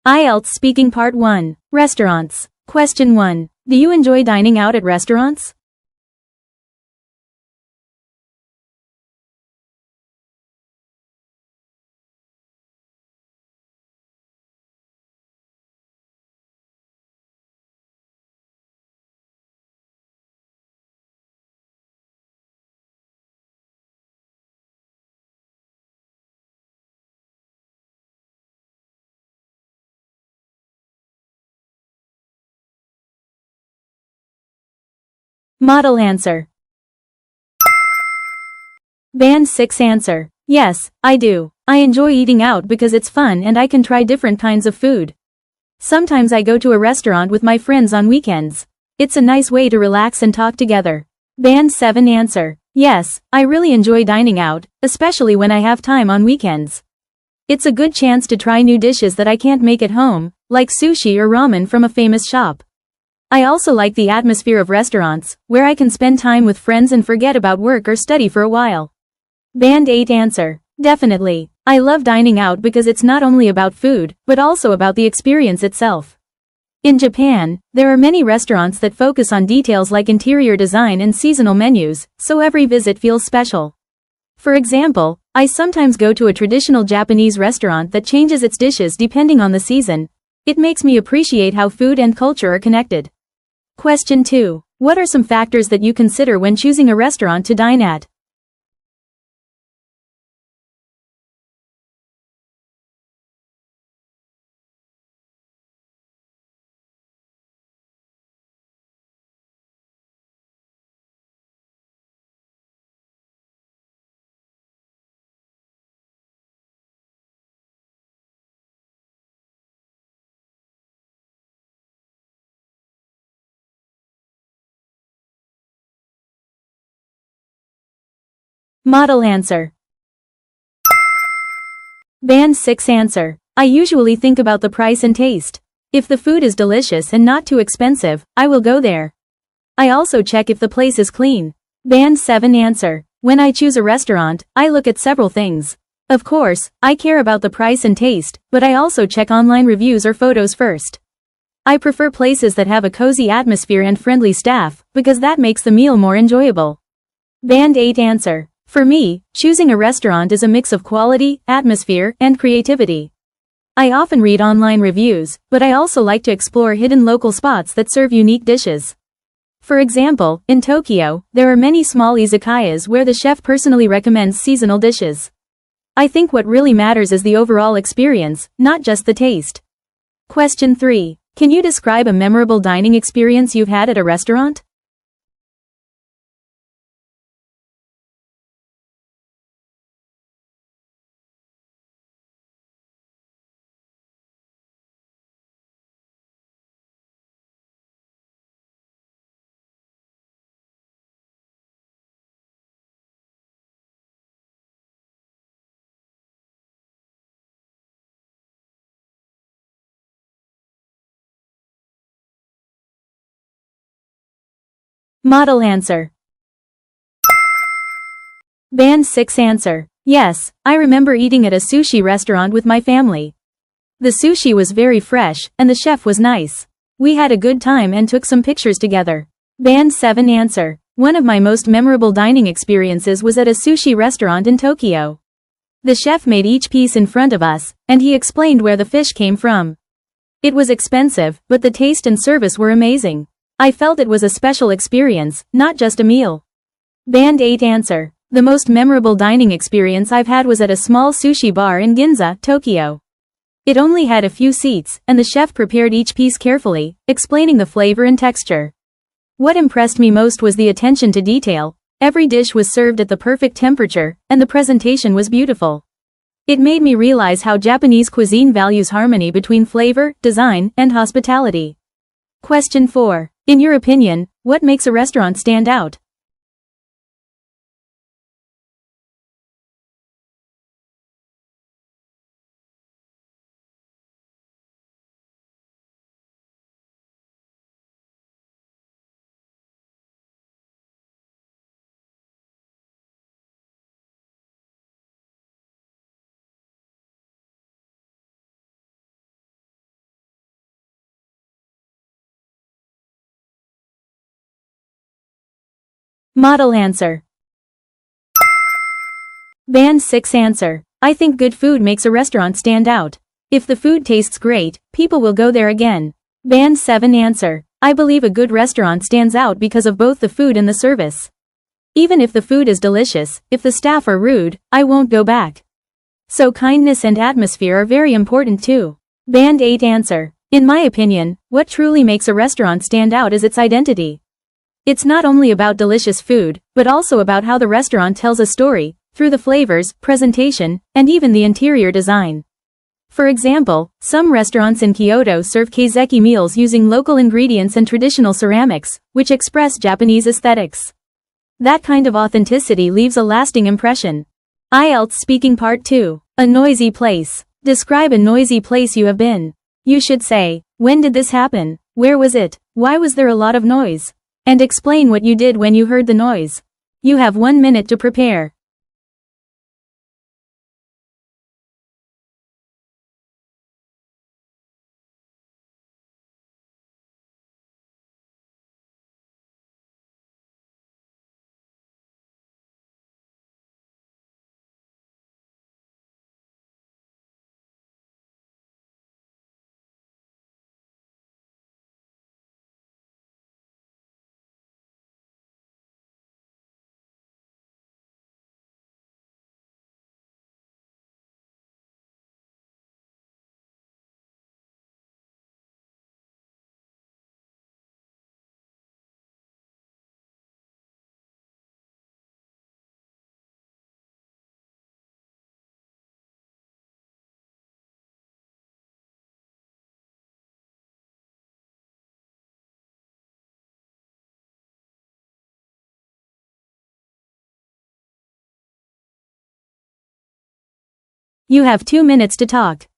IELTS Speaking Part 1. Restaurants. Question 1. Do you enjoy dining out at restaurants? Model answer. Band 6 answer. Yes, I do. I enjoy eating out because it's fun and I can try different kinds of food. Sometimes I go to a restaurant with my friends on weekends. It's a nice way to relax and talk together. Band 7 answer. Yes, I really enjoy dining out, especially when I have time on weekends. It's a good chance to try new dishes that I can't make at home, like sushi or ramen from a famous shop. I also like the atmosphere of restaurants, where I can spend time with friends and forget about work or study for a while. Band 8 answer. Definitely. I love dining out because it's not only about food, but also about the experience itself. In Japan, there are many restaurants that focus on details like interior design and seasonal menus, so every visit feels special. For example, I sometimes go to a traditional Japanese restaurant that changes its dishes depending on the season. It makes me appreciate how food and culture are connected. Question 2. What are some factors that you consider when choosing a restaurant to dine at? Model answer. Band 6 answer. I usually think about the price and taste. If the food is delicious and not too expensive, I will go there. I also check if the place is clean. Band 7 answer. When I choose a restaurant, I look at several things. Of course, I care about the price and taste, but I also check online reviews or photos first. I prefer places that have a cozy atmosphere and friendly staff, because that makes the meal more enjoyable. Band 8 answer. For me, choosing a restaurant is a mix of quality, atmosphere, and creativity. I often read online reviews, but I also like to explore hidden local spots that serve unique dishes. For example, in Tokyo, there are many small izakayas where the chef personally recommends seasonal dishes. I think what really matters is the overall experience, not just the taste. Question 3. Can you describe a memorable dining experience you've had at a restaurant? Model answer. Band 6 answer. Yes, I remember eating at a sushi restaurant with my family. The sushi was very fresh, and the chef was nice. We had a good time and took some pictures together. Band 7 answer. One of my most memorable dining experiences was at a sushi restaurant in Tokyo. The chef made each piece in front of us, and he explained where the fish came from. It was expensive, but the taste and service were amazing. I felt it was a special experience, not just a meal. Band 8 answer. The most memorable dining experience I've had was at a small sushi bar in Ginza, Tokyo. It only had a few seats, and the chef prepared each piece carefully, explaining the flavor and texture. What impressed me most was the attention to detail. Every dish was served at the perfect temperature, and the presentation was beautiful. It made me realize how Japanese cuisine values harmony between flavor, design, and hospitality. Question 4. In your opinion, what makes a restaurant stand out? Model answer. Band 6 answer. I think good food makes a restaurant stand out. If the food tastes great, people will go there again. Band 7 answer. I believe a good restaurant stands out because of both the food and the service. Even if the food is delicious, if the staff are rude, I won't go back. So kindness and atmosphere are very important too. Band 8 answer. In my opinion, what truly makes a restaurant stand out is its identity. It's not only about delicious food, but also about how the restaurant tells a story, through the flavors, presentation, and even the interior design. For example, some restaurants in Kyoto serve kaiseki meals using local ingredients and traditional ceramics, which express Japanese aesthetics. That kind of authenticity leaves a lasting impression. IELTS Speaking Part 2. A noisy place. Describe a noisy place you have been. You should say, when did this happen? Where was it? Why was there a lot of noise? And explain what you did when you heard the noise. You have 1 minute to prepare. You have 2 minutes to talk.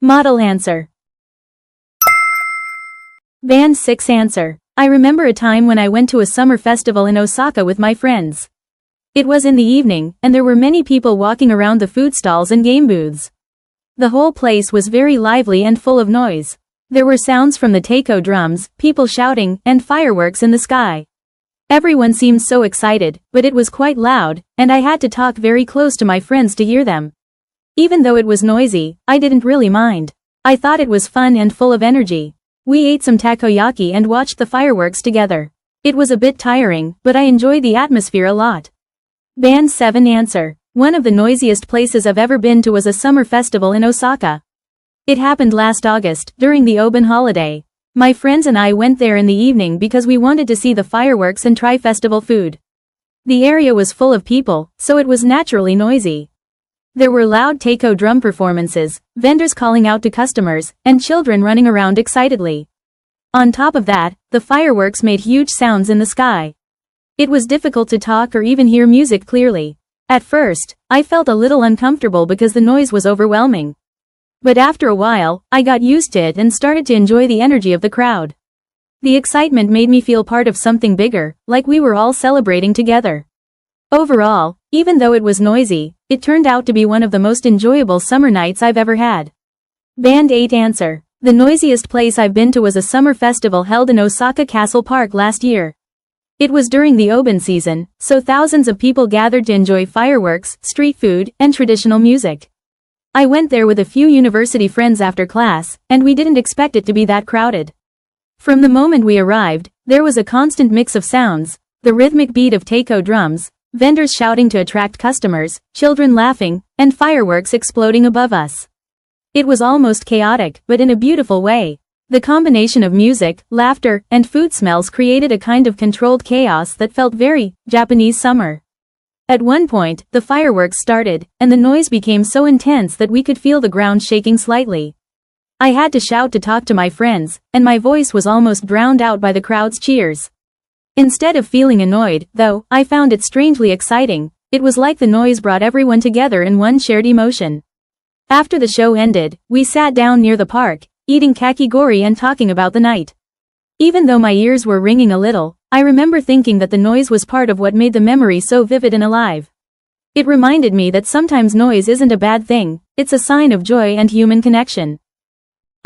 Model answer. Band 6 answer. I remember a time when I went to a summer festival in Osaka with my friends. It was in the evening, and there were many people walking around the food stalls and game booths. The whole place was very lively and full of noise. There were sounds from the taiko drums, people shouting, and fireworks in the sky. Everyone seemed so excited, but it was quite loud, and I had to talk very close to my friends to hear them. Even though it was noisy, I didn't really mind. I thought it was fun and full of energy. We ate some takoyaki and watched the fireworks together. It was a bit tiring, but I enjoyed the atmosphere a lot. Band 7 answer. One of the noisiest places I've ever been to was a summer festival in Osaka. It happened last August, during the Obon holiday. My friends and I went there in the evening because we wanted to see the fireworks and try festival food. The area was full of people, so it was naturally noisy. There were loud taiko drum performances, vendors calling out to customers, and children running around excitedly. On top of that, the fireworks made huge sounds in the sky. It was difficult to talk or even hear music clearly. At first, I felt a little uncomfortable because the noise was overwhelming. But after a while, I got used to it and started to enjoy the energy of the crowd. The excitement made me feel part of something bigger, like we were all celebrating together. Overall, even though it was noisy, it turned out to be one of the most enjoyable summer nights I've ever had. Band 8 answer. The noisiest place I've been to was a summer festival held in Osaka Castle Park last year. It was during the Obon season, so thousands of people gathered to enjoy fireworks, street food, and traditional music. I went there with a few university friends after class, and we didn't expect it to be that crowded. From the moment we arrived, there was a constant mix of sounds, the rhythmic beat of taiko drums, vendors shouting to attract customers, children laughing, and fireworks exploding above us. It was almost chaotic, but in a beautiful way. The combination of music, laughter, and food smells created a kind of controlled chaos that felt very Japanese summer. At one point, the fireworks started, and the noise became so intense that we could feel the ground shaking slightly. I had to shout to talk to my friends, and my voice was almost drowned out by the crowd's cheers. Instead of feeling annoyed, though, I found it strangely exciting. It was like the noise brought everyone together in one shared emotion. After the show ended, we sat down near the park, eating kakigori and talking about the night. Even though my ears were ringing a little, I remember thinking that the noise was part of what made the memory so vivid and alive. It reminded me that sometimes noise isn't a bad thing, it's a sign of joy and human connection.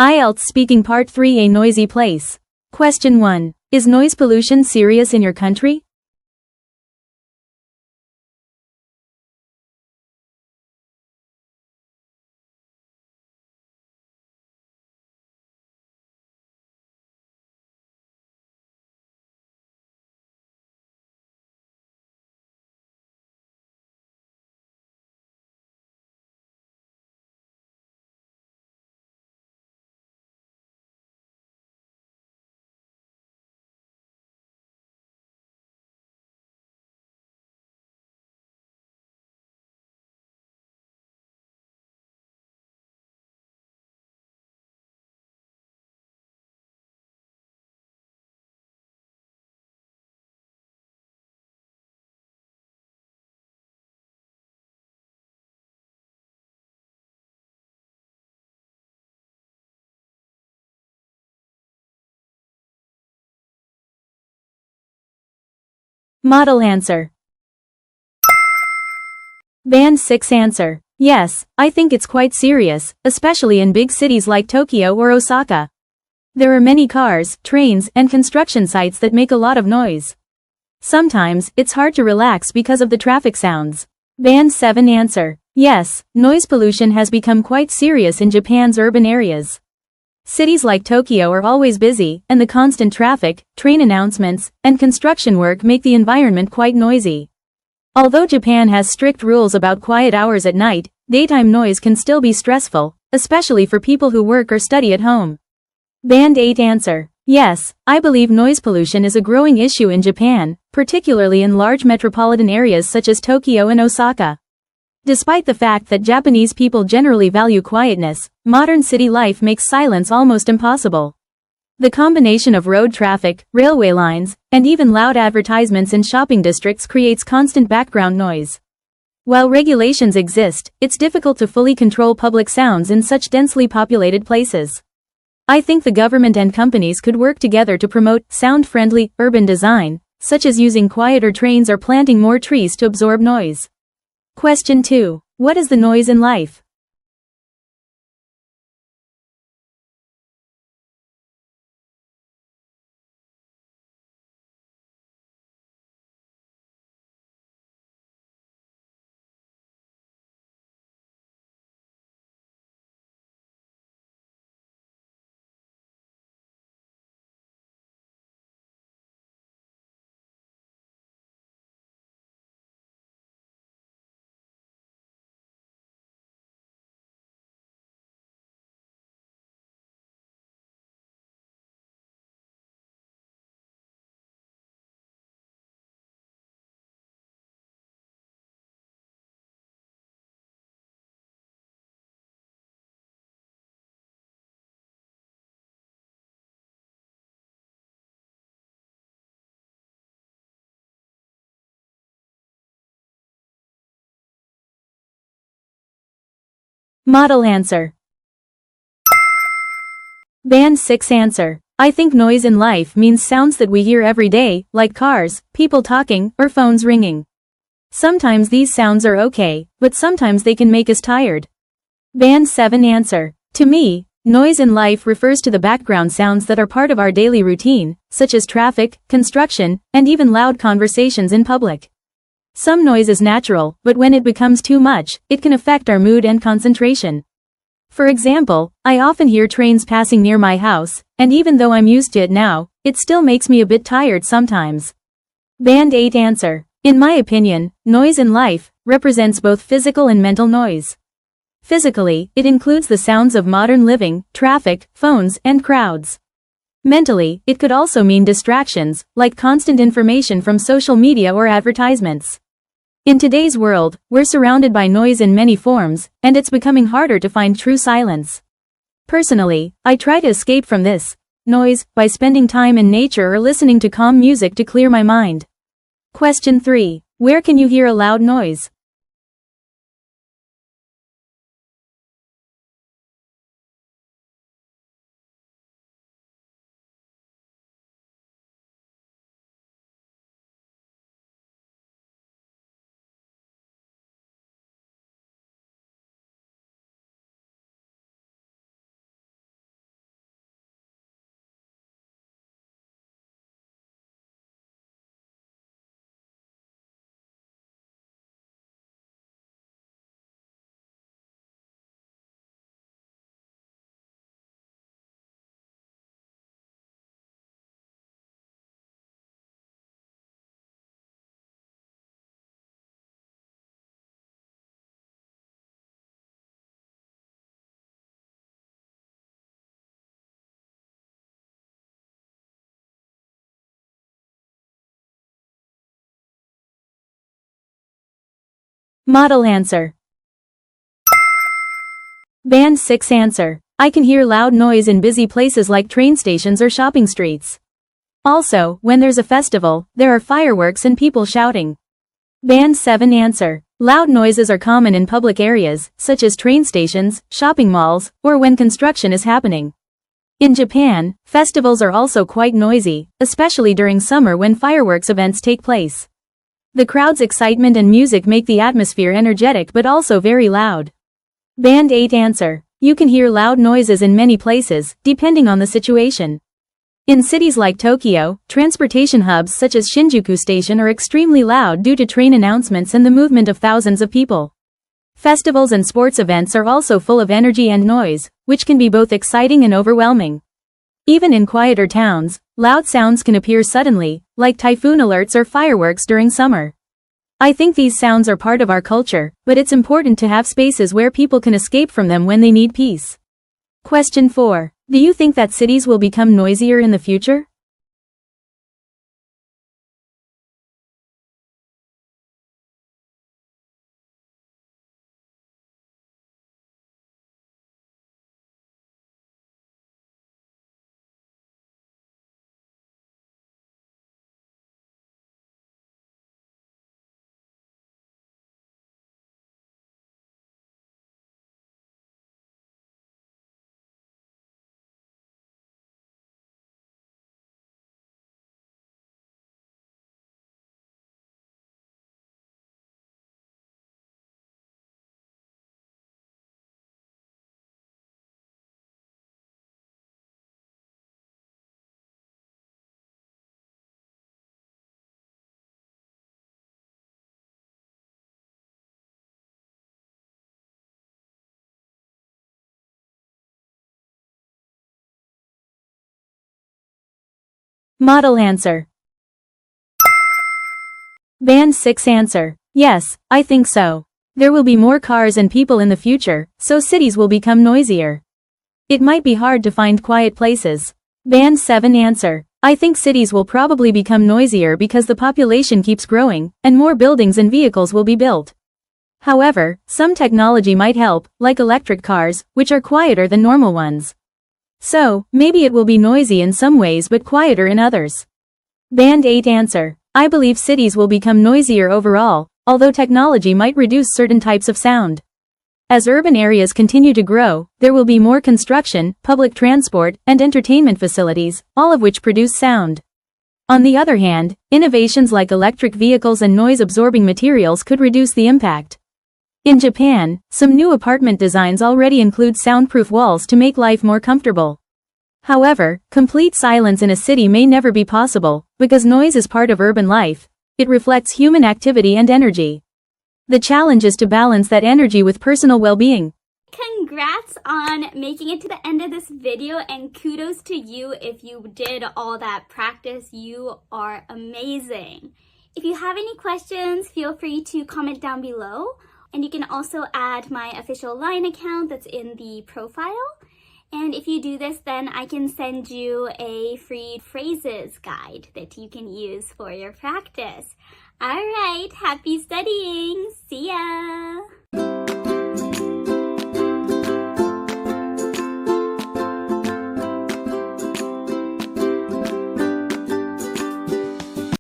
IELTS Speaking Part 3. A noisy place. Question 1. Is noise pollution serious in your country? Model answer. Band 6 answer. Yes, I think it's quite serious, especially in big cities like Tokyo or Osaka. There are many cars, trains, and construction sites that make a lot of noise. Sometimes, it's hard to relax because of the traffic sounds. Band 7 answer. Yes, noise pollution has become quite serious in Japan's urban areas. Cities like Tokyo are always busy, and the constant traffic, train announcements, and construction work make the environment quite noisy. Although Japan has strict rules about quiet hours at night, daytime noise can still be stressful, especially for people who work or study at home. Band 8 answer. Yes, I believe noise pollution is a growing issue in Japan, particularly in large metropolitan areas such as Tokyo and Osaka. Despite the fact that Japanese people generally value quietness, modern city life makes silence almost impossible. The combination of road traffic, railway lines, and even loud advertisements in shopping districts creates constant background noise. While regulations exist, it's difficult to fully control public sounds in such densely populated places. I think the government and companies could work together to promote sound-friendly, urban design, such as using quieter trains or planting more trees to absorb noise. Question 2. What is the noise in life? Model answer. Band 6 answer. I think noise in life means sounds that we hear every day, like cars, people talking, or phones ringing. Sometimes these sounds are okay, but sometimes they can make us tired. Band 7 answer. To me, noise in life refers to the background sounds that are part of our daily routine, such as traffic, construction, and even loud conversations in public. Some noise is natural, but when it becomes too much, it can affect our mood and concentration. For example, I often hear trains passing near my house, and even though I'm used to it now, it still makes me a bit tired sometimes. Band 8 answer. In my opinion, noise in life represents both physical and mental noise. Physically, it includes the sounds of modern living, traffic, phones, and crowds. Mentally, it could also mean distractions, like constant information from social media or advertisements. In today's world, we're surrounded by noise in many forms, and it's becoming harder to find true silence. Personally, I try to escape from this noise by spending time in nature or listening to calm music to clear my mind. Question 3. Where can you hear a loud noise? Model answer. Band 6 answer. I can hear loud noise in busy places like train stations or shopping streets. Also, when there's a festival, there are fireworks and people shouting. Band 7 answer. Loud noises are common in public areas, such as train stations, shopping malls, or when construction is happening. In Japan, festivals are also quite noisy, especially during summer when fireworks events take place. The crowd's excitement and music make the atmosphere energetic but also very loud. Band 8 answer. You can hear loud noises in many places, depending on the situation. In cities like Tokyo, transportation hubs such as Shinjuku Station are extremely loud due to train announcements and the movement of thousands of people. Festivals and sports events are also full of energy and noise, which can be both exciting and overwhelming. Even in quieter towns, loud sounds can appear suddenly, like typhoon alerts or fireworks during summer. I think these sounds are part of our culture, but it's important to have spaces where people can escape from them when they need peace. Question 4. Do you think that cities will become noisier in the future? Model answer. Band 6 answer. Yes, I think so. There will be more cars and people in the future, so cities will become noisier. It might be hard to find quiet places. Band 7 answer. I think cities will probably become noisier because the population keeps growing, and more buildings and vehicles will be built. However, some technology might help, like electric cars, which are quieter than normal ones. So, maybe it will be noisy in some ways but quieter in others. Band 8 answer. I believe cities will become noisier overall, although technology might reduce certain types of sound. As urban areas continue to grow, there will be more construction, public transport, and entertainment facilities, all of which produce sound. On the other hand, innovations like electric vehicles and noise-absorbing materials could reduce the impact. In Japan, some new apartment designs already include soundproof walls to make life more comfortable. However, complete silence in a city may never be possible, because noise is part of urban life. It reflects human activity and energy. The challenge is to balance that energy with personal well-being. Congrats on making it to the end of this video, and kudos to you if you did all that practice. You are amazing. If you have any questions, feel free to comment down below. And you can also add my official LINE account that's in the profile. And if you do this, then I can send you a free phrases guide that you can use for your practice. All right, happy studying. See ya.